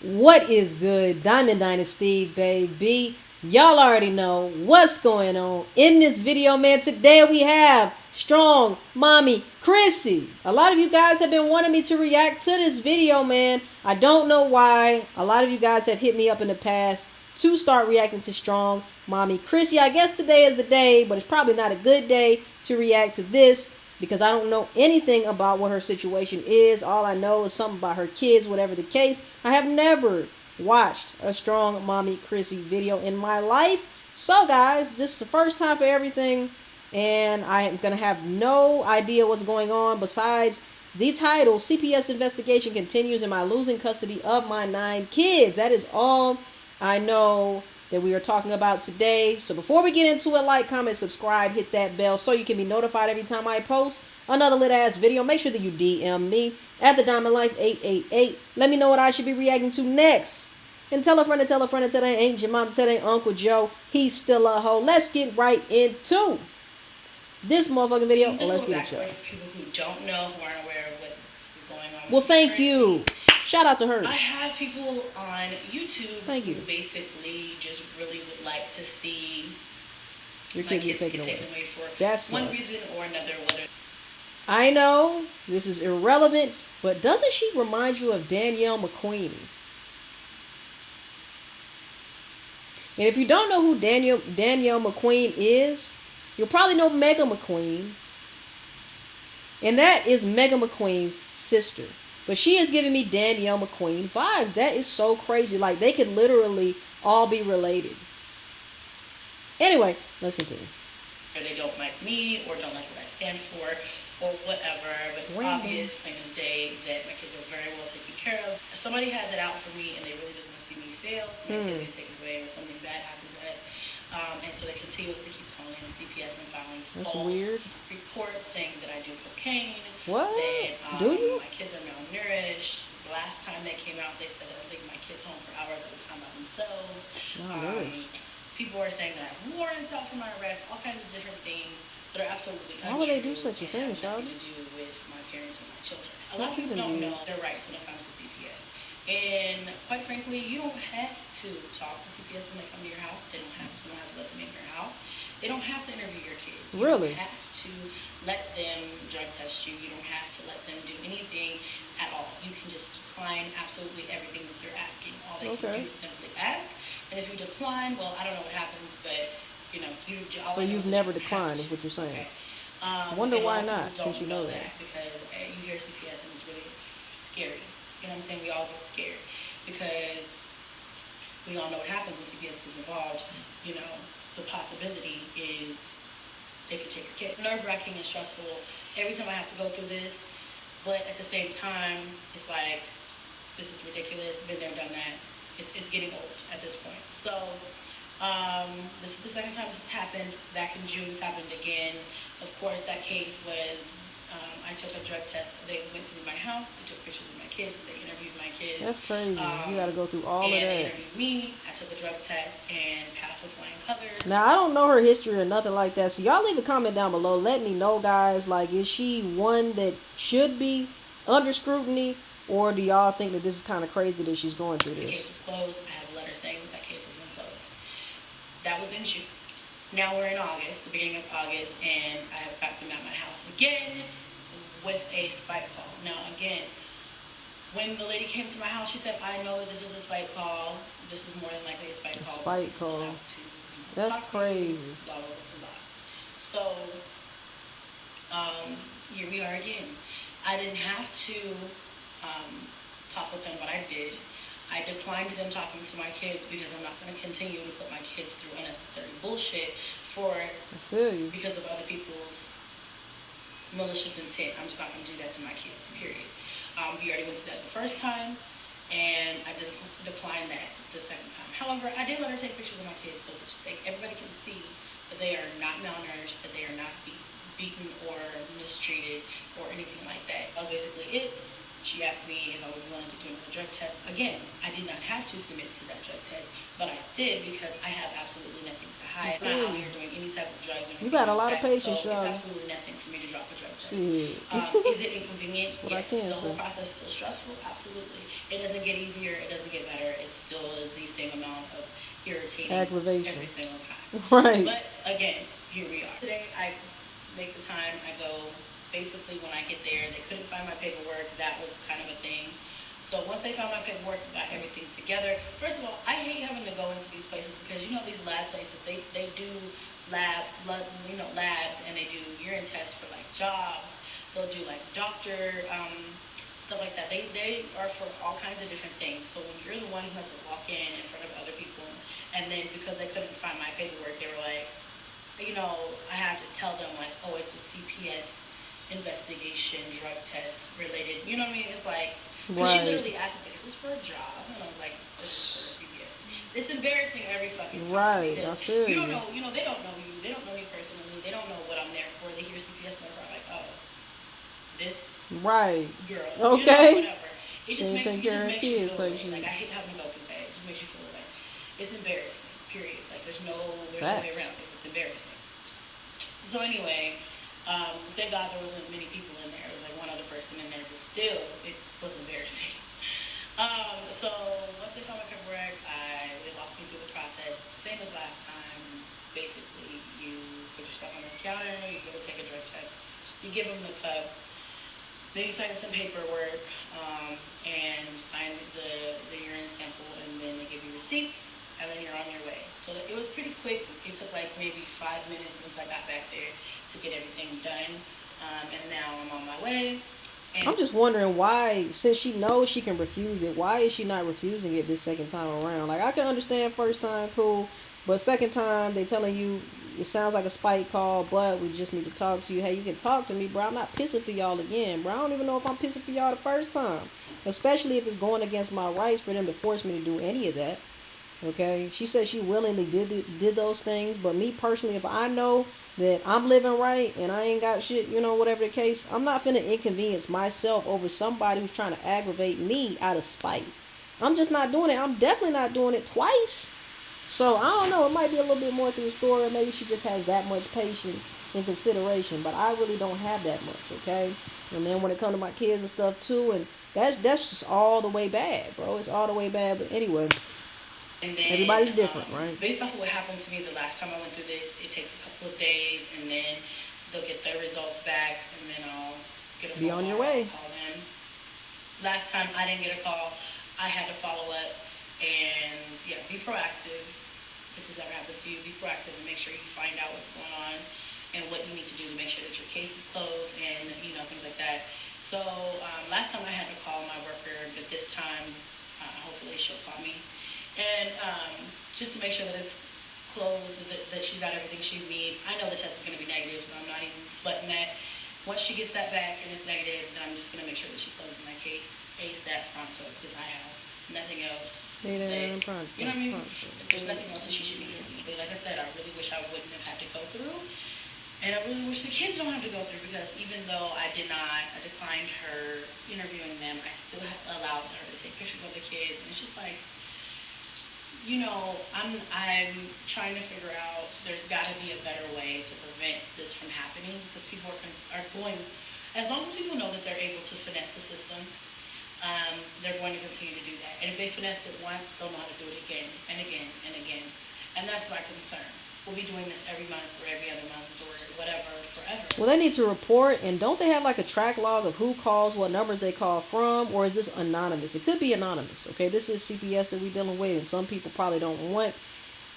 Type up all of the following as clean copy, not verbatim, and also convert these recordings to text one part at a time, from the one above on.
What is good, Diamond Dynasty, baby? Y'all already know what's going on in this video, man. Today we have strong mommy Chrissy. A lot of you guys have been wanting me to react to this video, man. I don't know why. A lot of you guys have hit me up in the past to start reacting to strong mommy Chrissy. I guess today is the day, but it's probably not a good day to react to this, because I don't know anything about what her situation is. All I know is something about her kids, whatever the case. I have never watched a strong mommy Chrissy video in my life. So guys, this is the first time for everything, and I am going to have no idea what's going on besides the title, CPS investigation continues, am I losing custody of my 9 kids? That is all I know that we are talking about today. So before we get into it, like, comment, subscribe, hit that bell so you can be notified every time I post another lit ass video. Make sure that you DM me at TheDiamondLife888. Let me know what I should be reacting to next. And tell a friend to tell a friend until they ain't your mom, tell they Uncle Joe, he's still a hoe. Let's get right into this motherfucking video. Let's get it, y'all. People who don't know, who aren't aware of what's going on. Well, thank you. Shout out to her. I have people on YouTube Thank you. who basically just really would like to see Your my kids kids get get taken taken away. away for That's one reason or another. Whether I know this is irrelevant, but doesn't she remind you of Danielle McQueen? And if you don't know who Danielle McQueen is, you'll probably know Mega McQueen. And that is Mega McQueen's sister. But she is giving me Danielle McQueen vibes. That is so crazy. Like, they could literally all be related. Anyway, let's continue. they don't like me or don't like what I stand for or whatever, but it's obvious, plain as day, that my kids are very well taken care of. If somebody has it out for me and they really just want to see me fail, so my kids get taken away or something bad happens to us, and so they continuously keep calling CPS and filing false reports saying that I do cocaine. What? That do you? My kids are malnourished. Last time they came out, they said that I'm taking my kids home for hours at a time by themselves. People are saying that I have warrants out for my arrest, all kinds of different things that are absolutely untrue. Why would they do such a thing, Charlotte? Nothing to do with my parents and my children. A lot of people don't know their rights when it comes to CPS. And quite frankly, you don't have to talk to CPS when they come to your house. They don't have to. You don't have to let them in your house. They don't have to interview your kids. You don't have to let them drug test you. You don't have to let them do anything at all. You can just decline absolutely everything that they're asking. All they can do is simply ask. And if you decline, well, I don't know what happens, but you know, so you've never declined, is what you're saying. Okay. I wonder why not, since you know that. Because you hear CPS and it's really scary. You know what I'm saying? We all get scared because we all know what happens when CPS gets involved. You know, the possibility is they could take your kid. Nerve-wracking and stressful every time I have to go through this, but at the same time, it's like, this is ridiculous. Been there, done that. It's getting old at this point. So this is the second time this has happened. Back in June, this happened again. Of course, that case was, I took a drug test. They went through my house. They took pictures of my kids. They interviewed my kids. That's crazy. You got to go through all of that. They interviewed me. I took a drug test and passed with flying colors. Now, I don't know her history or nothing like that. So y'all leave a comment down below. Let me know, guys. Like, is she one that should be under scrutiny? Or do y'all think that this is kind of crazy that she's going through this? The case is closed. I have a letter saying that case has been closed. That was in June. Now we're in August, the beginning of August, and I have got them at my house again with a spike call. Now again, when the lady came to my house, she said, I know that this is a spike call. This is more than likely a spike call. Spike call. That's crazy. Blah, blah, blah, blah. So, here we are again. I didn't have to talk with them, but I did. I declined them talking to my kids because I'm not going to continue to put my kids through unnecessary bullshit because of other people's malicious intent. I'm just not going to do that to my kids, period. We already went through that the first time, and I just declined that the second time. However, I did let her take pictures of my kids so that everybody can see that they are not malnourished, that they are not beaten or mistreated or anything like that. That was basically it. She asked me if I would be willing to do another drug test. Again, I did not have to submit to that drug test, but I did because I have absolutely nothing to hide. I'm not out here doing any type of drugs or anything. You got a lot like of patience, so y'all. it's absolutely nothing for me to drop a drug test. Shit. Is it inconvenient? Yes. The whole process is still stressful? Absolutely. It doesn't get easier. It doesn't get better. It still is the same amount of irritating aggravation every single time. Right. But again, here we are. Today I make the time. I go. Basically, when I get there, they couldn't find my paperwork. That was kind of a thing. So once they found my paperwork and got everything together, first of all, I hate having to go into these places because you know these lab places, they do labs, and they do urine tests for like jobs. They'll do like doctor stuff like that. They are for all kinds of different things. So when you're the one who has to walk in front of other people, and then because they couldn't find my paperwork, they were like, I had to tell them like, oh, it's a CPS investigation, drug test related. You know what I mean? It's like, because she literally asked me, is this for a job? And I was like, this is for a CPS. It's embarrassing every fucking time. Right, I feel you. Don't know, they don't know you. They don't know me personally. They don't know what I'm there for. They hear CPS and they're like, oh, this girl. Okay. Whatever. It just makes you feel away. Like, I hate having to go through that. It just makes you feel away. It's embarrassing, period. Like, there's no way around it. It's embarrassing. So anyway, thank God there wasn't many people in there. There was like one other person in there, but still, it was embarrassing. So once they found my paperwork, they walked me through the process. It's the same as last time. Basically, you put your stuff on the counter, you go to take a drug test, you give them the cup, then you sign some paperwork, and sign the urine sample, and then they give you receipts, and then you're on your way. So it was pretty quick. It took like maybe 5 minutes once I got back there to get everything done, and now I'm on my way. And I'm just wondering why, since she knows she can refuse it, why is she not refusing it this second time around? Like, I can understand first time, cool, but second time they telling you it sounds like a spite call, but we just need to talk to you. Hey, you can talk to me, bro. I'm not pissing for y'all again, bro. I don't even know if I'm pissing for y'all the first time, especially if it's going against my rights for them to force me to do any of that. Okay, she said she willingly did those things, but me personally, if I know that I'm living right and I ain't got shit, whatever the case, I'm not finna inconvenience myself over somebody who's trying to aggravate me out of spite. I'm just not doing it. I'm definitely not doing it twice. So I don't know, it might be a little bit more to the story. Maybe she just has that much patience and consideration, but I really don't have that much, okay? And then when it comes to my kids and stuff too, and that's just all the way bad, bro. It's all the way bad. But anyway, and then, everybody's different, right? Based off of what happened to me the last time I went through this, it takes a couple of days, and then they'll get their results back, and then I'll get a phone call. Be on your way. Call them. Last time I didn't get a call. I had to follow up, and yeah, be proactive. If this ever happens to you, be proactive and make sure you find out what's going on and what you need to do to make sure that your case is closed and things like that. So last time I had to call my worker, but this time hopefully she'll call me, and just to make sure that it's closed, that she got everything she needs. I know the test is going to be negative, so I'm not even sweating that. Once she gets that back and it's negative, then I'm just going to make sure that she closes my case ASAP pronto, because I have nothing else. You know what I mean? There's nothing else that she should need from me. But like I said, I really wish I wouldn't have had to go through. And I really wish the kids don't have to go through, because even though I declined her interviewing them, I still allowed her to take pictures of the kids. And it's just like, I'm trying to figure out, there's got to be a better way to prevent this from happening, because people are going, as long as people know that they're able to finesse the system, they're going to continue to do that. And if they finesse it once, they'll know how to do it again and again and again. And that's my concern. We'll be doing this every month or every other month or whatever forever. Well, they need to report, and don't they have like a track log of who calls, what numbers they call from, or is this anonymous? It could be anonymous, okay? This is CPS that we're dealing with, and some people probably don't want,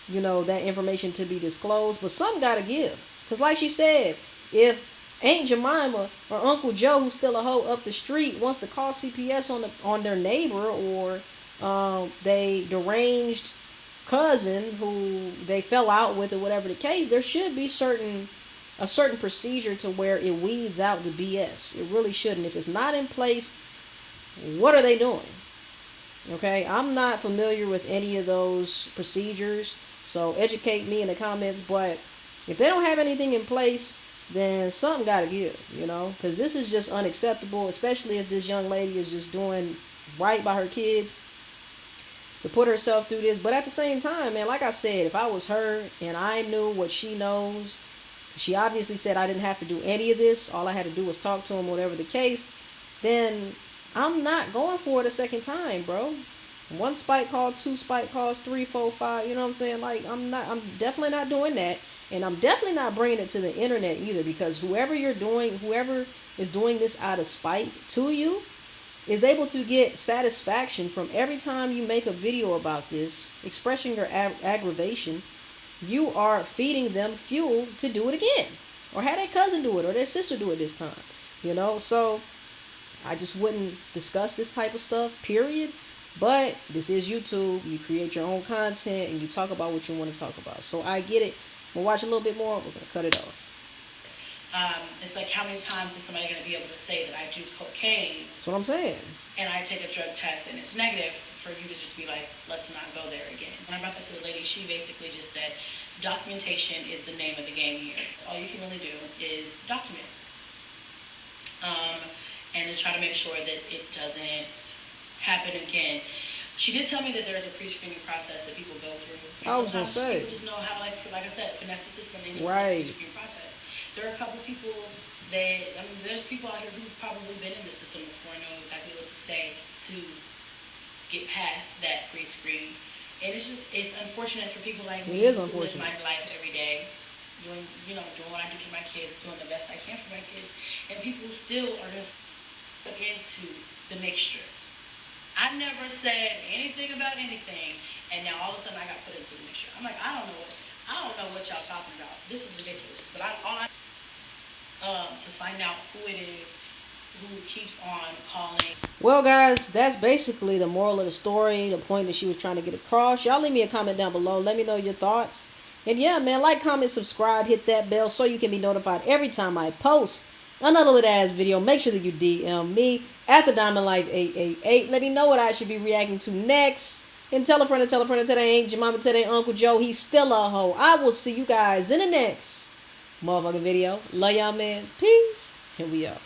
that information to be disclosed, but some got to give. Because like she said, if Aunt Jemima or Uncle Joe, who's still a hoe up the street, wants to call CPS on their neighbor, or they deranged cousin who they fell out with, or whatever the case, there should be a certain procedure to where it weeds out the BS. It really shouldn't. If it's not in place, what are they doing? Okay, I'm not familiar with any of those procedures, so educate me in the comments. But if they don't have anything in place, then something got to give, because this is just unacceptable, especially if this young lady is just doing right by her kids to put herself through this. But at the same time, man, like I said, if I was her and I knew what she knows, she obviously said I didn't have to do any of this. All I had to do was talk to him, whatever the case. Then I'm not going for it a second time, bro. One spike call, two spike calls, 3, 4, 5. You know what I'm saying? Like, I'm definitely not doing that. And I'm definitely not bringing it to the internet either, because whoever is doing this out of spite to you is able to get satisfaction from every time you make a video about this, expressing your aggravation. You are feeding them fuel to do it again, or have their cousin do it, or their sister do it this time. So I just wouldn't discuss this type of stuff, period. But this is YouTube. You create your own content and you talk about what you want to talk about. So I get it. We'll watch a little bit more. We're going to cut it off. It's like, how many times is somebody going to be able to say that I do cocaine? That's what I'm saying. And I take a drug test and it's negative, for you to just be like, let's not go there again. When I brought that to the lady, she basically just said, documentation is the name of the game here. All you can really do is document. And to try to make sure that it doesn't happen again. She did tell me that there's a pre-screening process that people go through. And I was going to say. People just know how, like I said, finesse the system. They need right. the pre-screening process. There are a couple people there's people out here who've probably been in the system before and know exactly what to say to get past that pre-screen. And it's unfortunate for people like me who live my life every day, doing what I do for my kids, doing the best I can for my kids, and people still are just into the mixture. I never said anything about anything, and now all of a sudden I got put into the mixture. I'm like, I don't know what y'all talking about. This is ridiculous. But to find out who it is who keeps on calling. Well, guys, that's basically the moral of the story, the point that she was trying to get across. Y'all leave me a comment down below. Let me know your thoughts. And yeah, man, like, comment, subscribe, hit that bell so you can be notified every time I post another lit ass video. Make sure that you DM me at the DIAMONDLIFE 888. Let me know what I should be reacting to next. And tell a friend and tell a friend and tell they ain't your mama, tell they Uncle Joe. He's still a hoe. I will see you guys in the next motherfucking video. Love y'all, man. Peace. And we out.